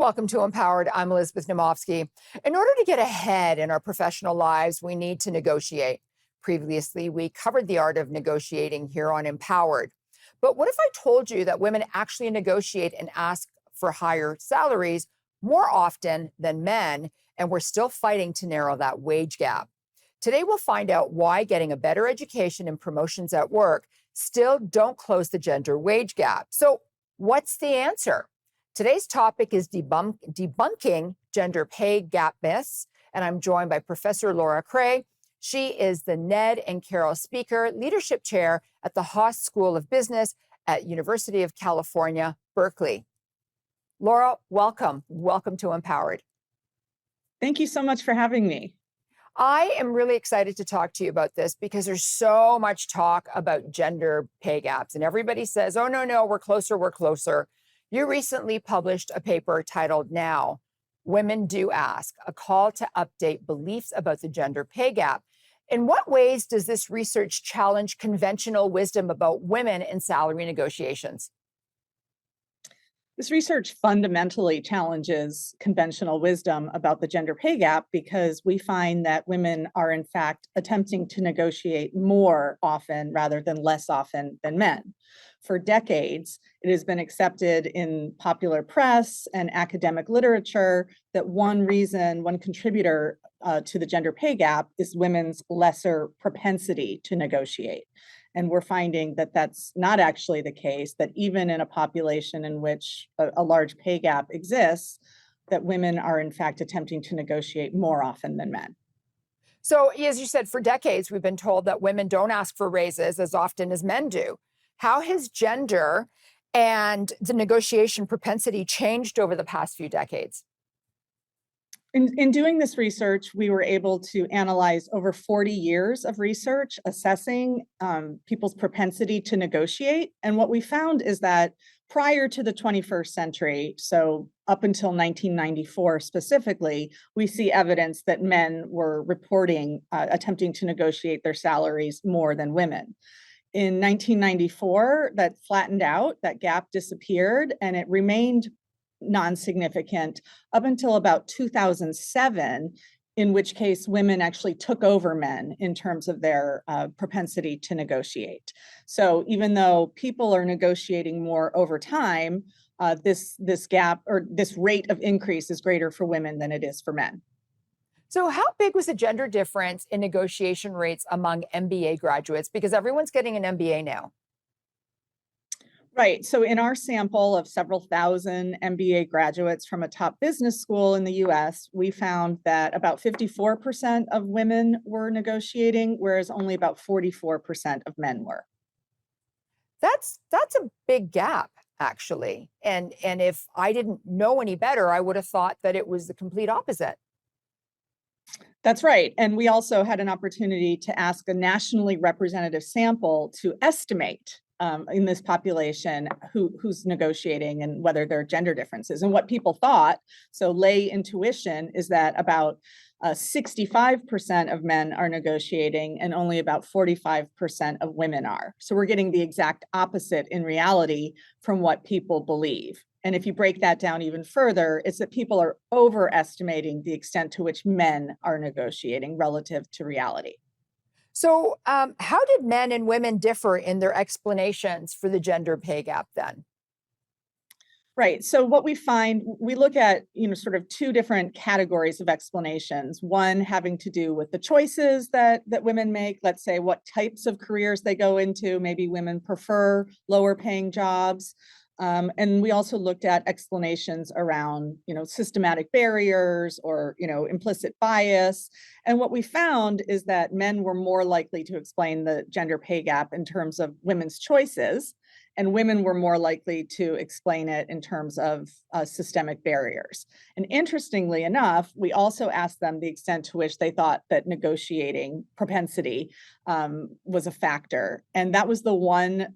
Welcome to Empowered. I'm Elizabeth Naumovski. In order to get ahead in our professional lives, we need to negotiate. Previously, we covered the art of negotiating here on Empowered. But what if I told you that women actually negotiate and ask for higher salaries more often than men, and we're still fighting to narrow that wage gap? Today, we'll find out why getting a better education and promotions at work still don't close the gender wage gap. So what's the answer? Today's topic is debunking gender pay gap myths, and I'm joined by Professor Laura Kray. She is the Ned and Carol Spieker Leadership Chair at the Haas School of Business at University of California, Berkeley. Laura, welcome. Welcome to Empowered. Thank you so much for having me. I am really excited to talk to you about this because there's so much talk about gender pay gaps, and everybody says, oh, no, we're closer, we're closer. You recently published a paper titled Now, Women Do Ask, a call to update beliefs about the gender pay gap. In what ways does this research challenge conventional wisdom about women in salary negotiations? This research fundamentally challenges conventional wisdom about the gender pay gap because we find that women are in fact attempting to negotiate more often rather than less often than men. For decades, it has been accepted in popular press and academic literature that one contributor to the gender pay gap is women's lesser propensity to negotiate. And we're finding that that's not actually the case, that even in a population in which a large pay gap exists, that women are in fact attempting to negotiate more often than men. So as you said, for decades, we've been told that women don't ask for raises as often as men do. How has gender and the negotiation propensity changed over the past few decades? In doing this research, we were able to analyze over 40 years of research assessing people's propensity to negotiate. And what we found is that prior to the 21st century, so up until 1994 specifically, we see evidence that men were reporting attempting to negotiate their salaries more than women. In 1994, that flattened out, that gap disappeared, and it remained non-significant up until about 2007, in which case women actually took over men in terms of their propensity to negotiate. So even though people are negotiating more over time, this gap or this rate of increase is greater for women than it is for men. So how big was the gender difference in negotiation rates among MBA graduates? Because everyone's getting an MBA now. Right. So in our sample of several thousand MBA graduates from a top business school in the US, we found that about 54% of women were negotiating, whereas only about 44% of men were. That's a big gap, actually. And if I didn't know any better, I would have thought that it was the complete opposite. That's right. And we also had an opportunity to ask a nationally representative sample to estimate in this population who's negotiating and whether there are gender differences. And what people thought, so lay intuition, is that about 65% of men are negotiating and only about 45% of women are. So we're getting the exact opposite in reality from what people believe. And if you break that down even further, it's that people are overestimating the extent to which men are negotiating relative to reality. So how did men and women differ in their explanations for the gender pay gap then? Right. So what we find, we look at, sort of two different categories of explanations. One having to do with the choices that women make. Let's say what types of careers they go into. Maybe women prefer lower paying jobs. And we also looked at explanations around, systematic barriers or, implicit bias. And what we found is that men were more likely to explain the gender pay gap in terms of women's choices, and women were more likely to explain it in terms of systemic barriers. And interestingly enough, we also asked them the extent to which they thought that negotiating propensity was a factor. And that was the one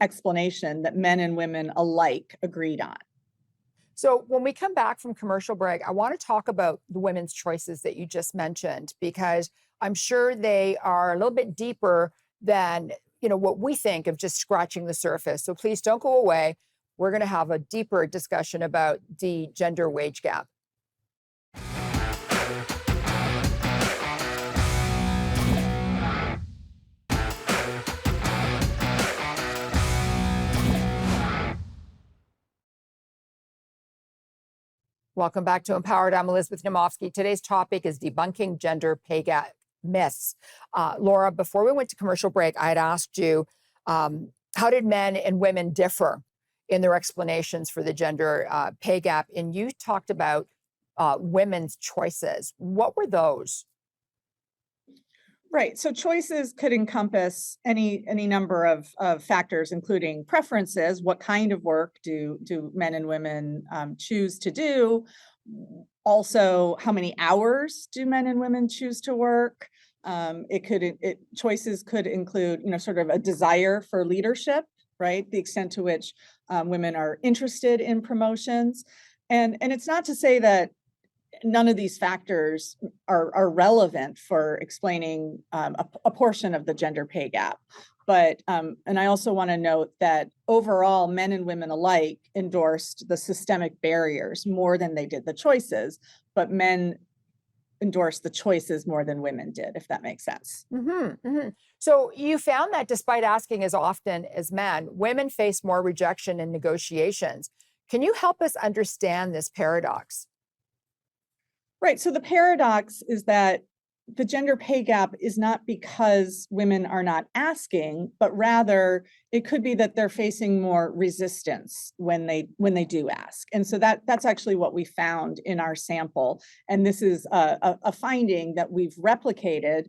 explanation that men and women alike agreed on. So when we come back from commercial break, I want to talk about the women's choices that you just mentioned, because I'm sure they are a little bit deeper than what we think of just scratching the surface. So please don't go away. we're going to have a deeper discussion about the gender wage gap. Welcome back to Empowered. I'm Elizabeth Naumovski. Today's topic is debunking gender pay gap myths. Laura, before we went to commercial break, I had asked you, how did men and women differ in their explanations for the gender pay gap? And you talked about women's choices. What were those? Right. So choices could encompass any number of factors, including preferences. What kind of work do men and women choose to do? Also, how many hours do men and women choose to work? Choices could include, sort of a desire for leadership, right? The extent to which women are interested in promotions, and it's not to say that none of these factors are relevant for explaining a portion of the gender pay gap. But, and I also want to note that overall, men and women alike endorsed the systemic barriers more than they did the choices, but men endorsed the choices more than women did, if that makes sense. Mm-hmm, mm-hmm. So you found that despite asking as often as men, women face more rejection in negotiations. Can you help us understand this paradox? Right. So the paradox is that the gender pay gap is not because women are not asking, but rather it could be that they're facing more resistance when they do ask. And so that's actually what we found in our sample. And this is a finding that we've replicated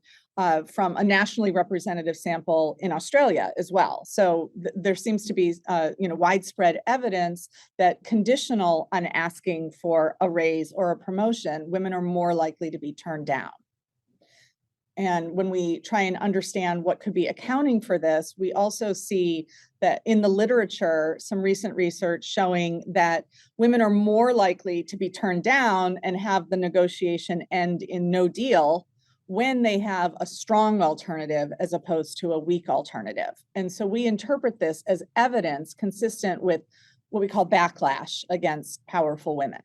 from a nationally representative sample in Australia as well. So there seems to be widespread evidence that conditional on asking for a raise or a promotion, women are more likely to be turned down. And when we try and understand what could be accounting for this, we also see that in the literature, some recent research showing that women are more likely to be turned down and have the negotiation end in no deal when they have a strong alternative as opposed to a weak alternative. And so we interpret this as evidence consistent with what we call backlash against powerful women.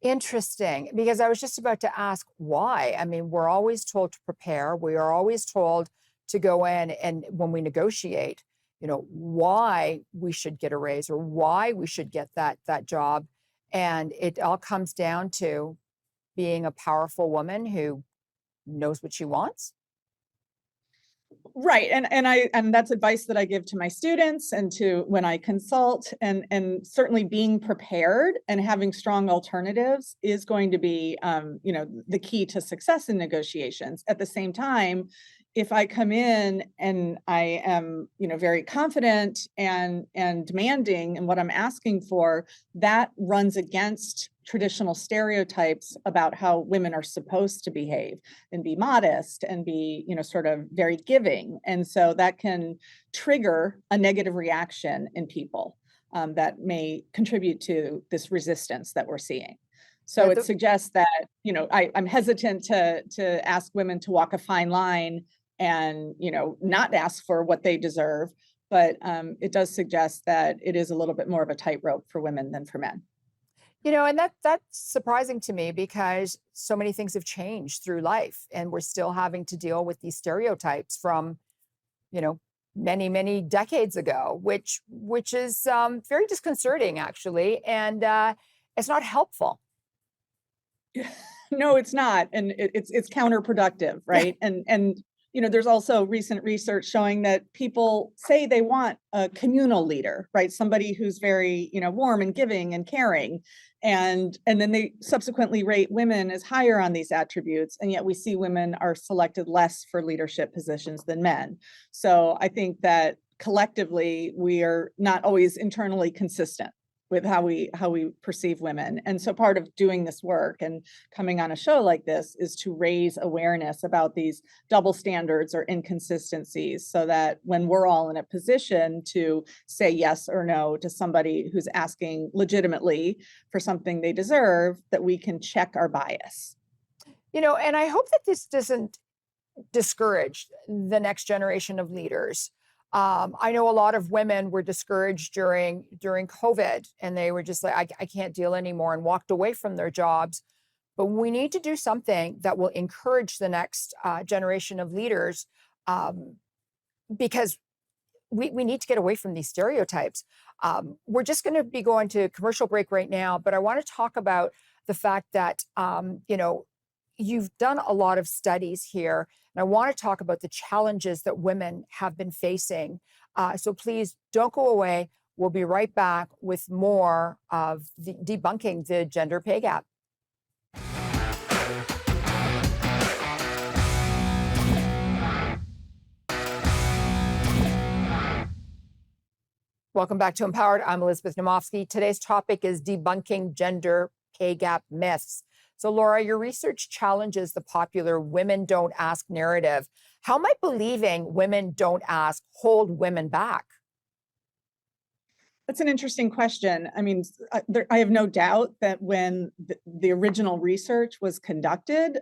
Interesting, because I was just about to ask why. I mean, we're always told to prepare. We are always told to go in and when we negotiate, why we should get a raise or why we should get that And it all comes down to being a powerful woman who knows what she wants. Right. And that's advice that I give to my students and to when I consult, and certainly being prepared and having strong alternatives is going to be the key to success in negotiations. At the same time, if I come in and I am, very confident and demanding in what I'm asking for, that runs against traditional stereotypes about how women are supposed to behave and be modest and be, sort of very giving. And so that can trigger a negative reaction in people that may contribute to this resistance that we're seeing. So it suggests that, I'm hesitant to ask women to walk a fine line and, not ask for what they deserve. But it does suggest that it is a little bit more of a tightrope for women than for men. And that's surprising to me because so many things have changed through life and we're still having to deal with these stereotypes from, many, many decades ago, which is very disconcerting, actually. And it's not helpful. No, it's not. And it's counterproductive, right? And there's also recent research showing that people say they want a communal leader, right? Somebody who's very, warm and giving and caring. And then they subsequently rate women as higher on these attributes. And yet we see women are selected less for leadership positions than men. So I think that collectively, we are not always internally consistent with how we perceive women. And so part of doing this work and coming on a show like this is to raise awareness about these double standards or inconsistencies so that when we're all in a position to say yes or no to somebody who's asking legitimately for something they deserve, that we can check our bias. And I hope that this doesn't discourage the next generation of leaders. I know a lot of women were discouraged during COVID, and they were just like, I can't deal anymore, and walked away from their jobs. But we need to do something that will encourage the next generation of leaders, because we need to get away from these stereotypes. We're just going to be going to commercial break right now, but I want to talk about the fact that, you've done a lot of studies here, and I want to talk about the challenges that women have been facing. So please don't go away. We'll be right back with more of debunking the gender pay gap. Welcome back to Empowered. I'm Elizabeth Naumovski. Today's topic is debunking gender pay gap myths. So Laura, your research challenges the popular women don't ask narrative. How might believing women don't ask hold women back? That's an interesting question. I mean, I have no doubt that when the original research was conducted,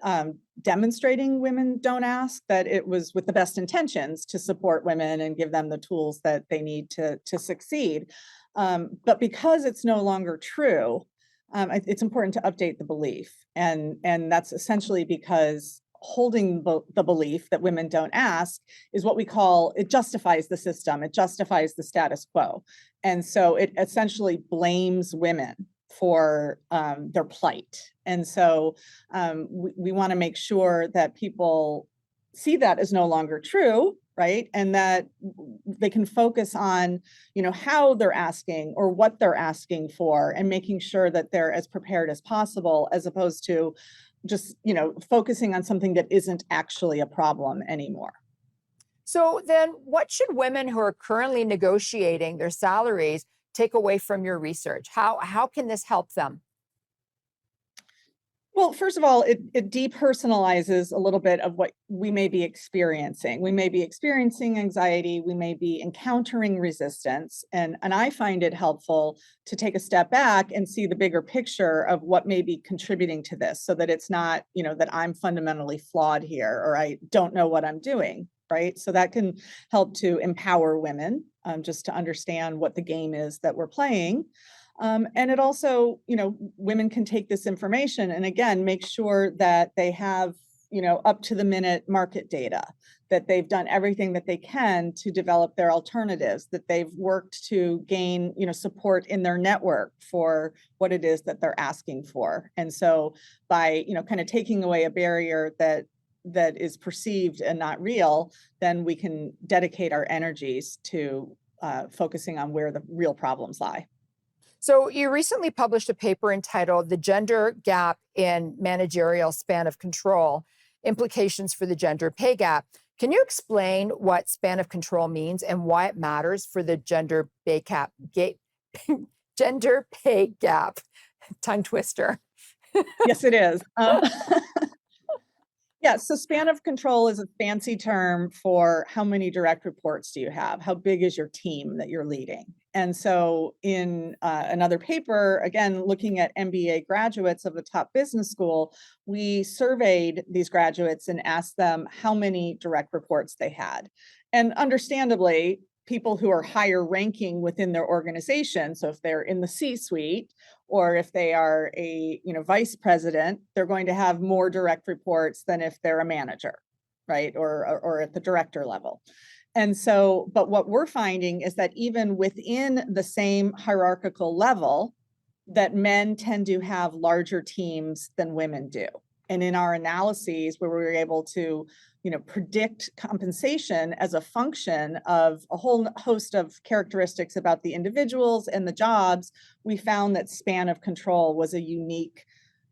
demonstrating women don't ask, that it was with the best intentions to support women and give them the tools that they need to succeed. But because it's no longer true, it's important to update the belief. And that's essentially because holding the belief that women don't ask is what we call, it justifies the system, it justifies the status quo. And so it essentially blames women for their plight. And so we want to make sure that people see that as no longer true, right? And that they can focus on, how they're asking or what they're asking for, and making sure that they're as prepared as possible, as opposed to just, focusing on something that isn't actually a problem anymore. So then what should women who are currently negotiating their salaries take away from your research? How can this help them? Well, first of all, it depersonalizes a little bit of what we may be experiencing. We may be experiencing anxiety, we may be encountering resistance, and I find it helpful to take a step back and see the bigger picture of what may be contributing to this, so that it's not, that I'm fundamentally flawed here, or I don't know what I'm doing, right? So that can help to empower women, just to understand what the game is that we're playing. And it also, women can take this information and again, make sure that they have, up to the minute market data, that they've done everything that they can to develop their alternatives, that they've worked to gain, support in their network for what it is that they're asking for. And so by, kind of taking away a barrier that is perceived and not real, then we can dedicate our energies to focusing on where the real problems lie. So you recently published a paper entitled "The Gender Gap in Managerial Span of Control: Implications for the Gender Pay Gap." Can you explain what span of control means and why it matters for the gender pay gap? Gender pay gap. Tongue twister. Yes, it is. Yeah, so span of control is a fancy term for how many direct reports do you have? How big is your team that you're leading? And so in another paper, again, looking at MBA graduates of the top business school, we surveyed these graduates and asked them how many direct reports they had. And understandably, people who are higher ranking within their organization, so if they're in the C-suite, or if they are a vice president, they're going to have more direct reports than if they're a manager, right? Or at the director level. And so, but what we're finding is that even within the same hierarchical level, that men tend to have larger teams than women do. And in our analyses, where we were able to predict compensation as a function of a whole host of characteristics about the individuals and the jobs, we found that span of control was a unique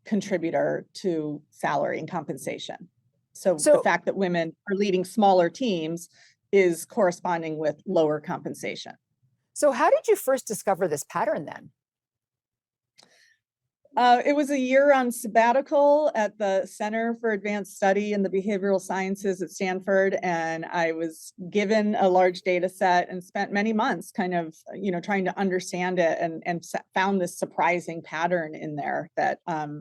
contributor to salary and compensation. So the fact that women are leading smaller teams is corresponding with lower compensation. So how did you first discover this pattern then? It was a year on sabbatical at the Center for Advanced Study in the Behavioral Sciences at Stanford. And I was given a large data set and spent many months kind of, trying to understand it and found this surprising pattern in there that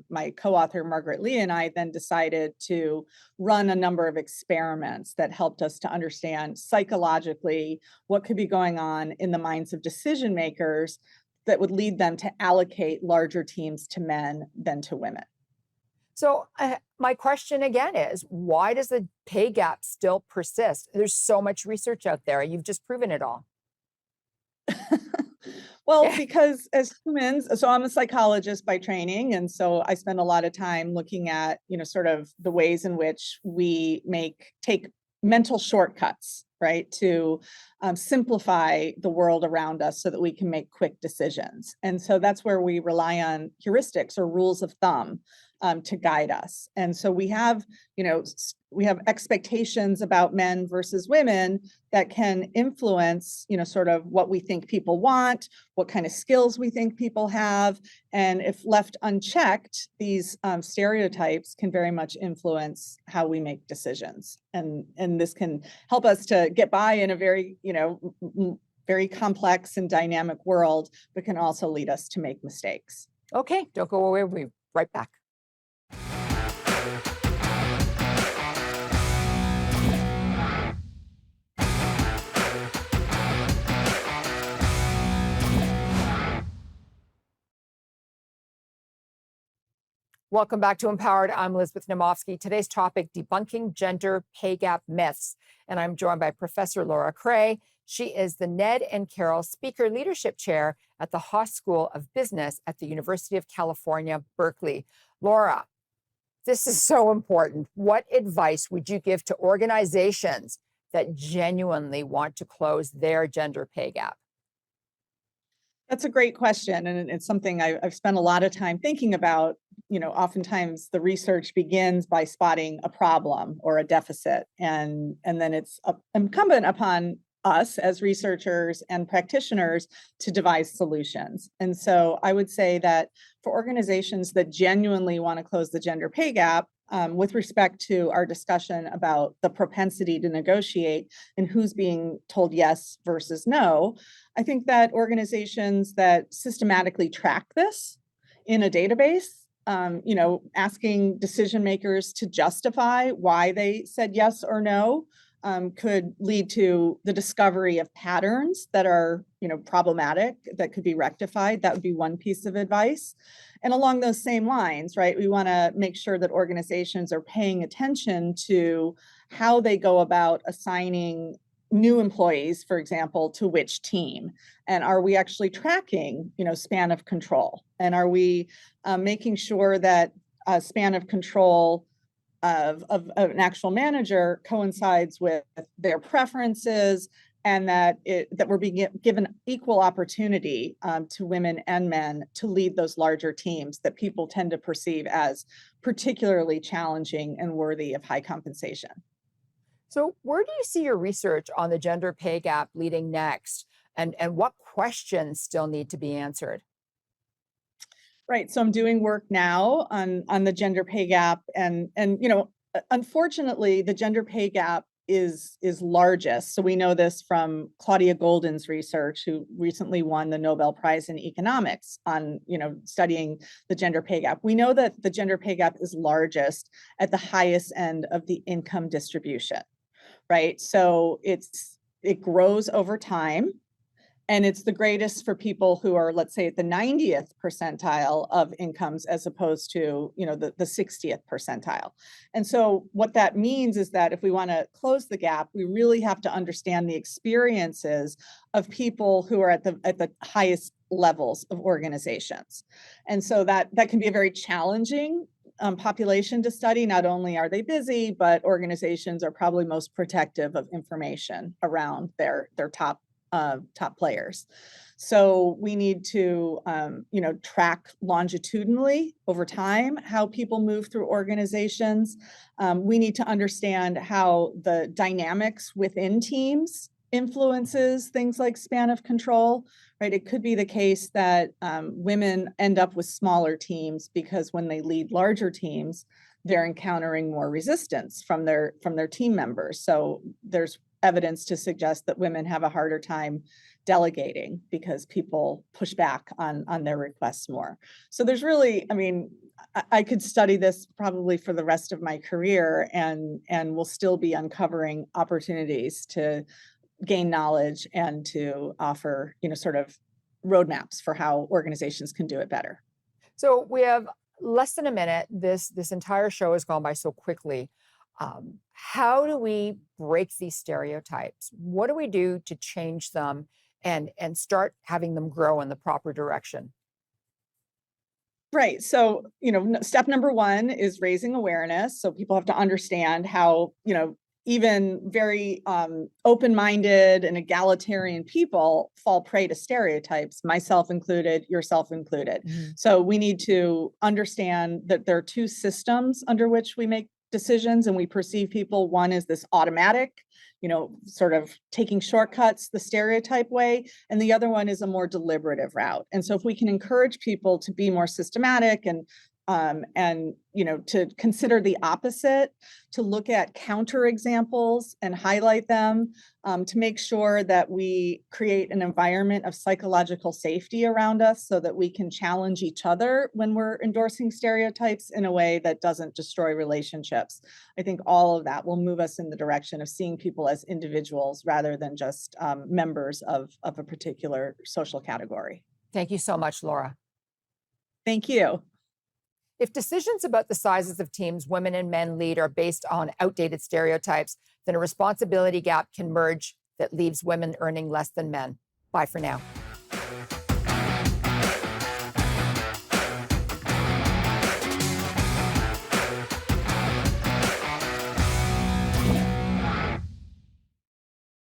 my co-author Margaret Lee and I then decided to run a number of experiments that helped us to understand psychologically what could be going on in the minds of decision makers that would lead them to allocate larger teams to men than to women. So my question again is, why does the pay gap still persist? There's so much research out there. You've just proven it all. Well, because as humans, so I'm a psychologist by training, and so I spend a lot of time looking at, sort of the ways in which we take mental shortcuts, right, to simplify the world around us so that we can make quick decisions. And so that's where we rely on heuristics or rules of thumb to guide us. And so we have expectations about men versus women that can influence, sort of what we think people want, what kind of skills we think people have. And if left unchecked, these stereotypes can very much influence how we make decisions. And this can help us to get by in a very, very complex and dynamic world, but can also lead us to make mistakes. Okay, don't go away. We'll be right back. Welcome back to Empowered. I'm Elizabeth Naumovski. Today's topic, debunking gender pay gap myths. And I'm joined by Professor Laura Kray. She is the Ned and Carol Spieker Leadership Chair at the Haas School of Business at the University of California, Berkeley. Laura, this is so important. What advice would you give to organizations that genuinely want to close their gender pay gap? That's a great question. And it's something I've spent a lot of time thinking about. Oftentimes the research begins by spotting a problem or a deficit. And then it's incumbent upon us as researchers and practitioners to devise solutions. And so I would say that for organizations that genuinely want to close the gender pay gap, with respect to our discussion about the propensity to negotiate and who's being told yes versus no, I think that organizations that systematically track this in a database, asking decision makers to justify why they said yes or no, could lead to the discovery of patterns that are, problematic, that could be rectified. That would be one piece of advice. And along those same lines, right, we want to make sure that organizations are paying attention to how they go about assigning new employees, for example, to which team. And are we actually tracking, span of control? And are we making sure that span of control of an actual manager coincides with their preferences, and that we're being given equal opportunity to women and men to lead those larger teams that people tend to perceive as particularly challenging and worthy of high compensation. So where do you see your research on the gender pay gap leading next? And what questions still need to be answered? Right. So I'm doing work now on the gender pay gap. And unfortunately, the gender pay gap is largest. So we know this from Claudia Goldin's research, who recently won the Nobel Prize in economics on, studying the gender pay gap. We know that the gender pay gap is largest at the highest end of the income distribution, right? So it grows over time. And it's the greatest for people who are, let's say, at the 90th percentile of incomes, as opposed to, the 60th percentile. And so what that means is that if we want to close the gap, we really have to understand the experiences of people who are at the highest levels of organizations. And so that can be a very challenging population to study. Not only are they busy, but organizations are probably most protective of information around their top players. So we need to, track longitudinally over time how people move through organizations. We need to understand how the dynamics within teams influences things like span of control, right? It could be the case that women end up with smaller teams because when they lead larger teams, they're encountering more resistance from their team members. So there's evidence to suggest that women have a harder time delegating because people push back on their requests more. So there's really, I mean, I could study this probably for the rest of my career and will still be uncovering opportunities to gain knowledge and to offer, sort of roadmaps for how organizations can do it better. So we have less than a minute. This entire show has gone by so quickly. How do we break these stereotypes? What do we do to change them and start having them grow in the proper direction? Right. So, step number one is raising awareness. So people have to understand how, even very open-minded and egalitarian people fall prey to stereotypes, myself included, yourself included. Mm-hmm. So we need to understand that there are two systems under which we make decisions and we perceive people. One is this automatic, sort of taking shortcuts the stereotype way, and the other one is a more deliberative route. And so if we can encourage people to be more systematic and to consider the opposite, to look at counter examples and highlight them, to make sure that we create an environment of psychological safety around us so that we can challenge each other when we're endorsing stereotypes in a way that doesn't destroy relationships. I think all of that will move us in the direction of seeing people as individuals rather than just members of a particular social category. Thank you so much, Laura. Thank you. If decisions about the sizes of teams women and men lead are based on outdated stereotypes, then a responsibility gap can merge that leaves women earning less than men. Bye for now.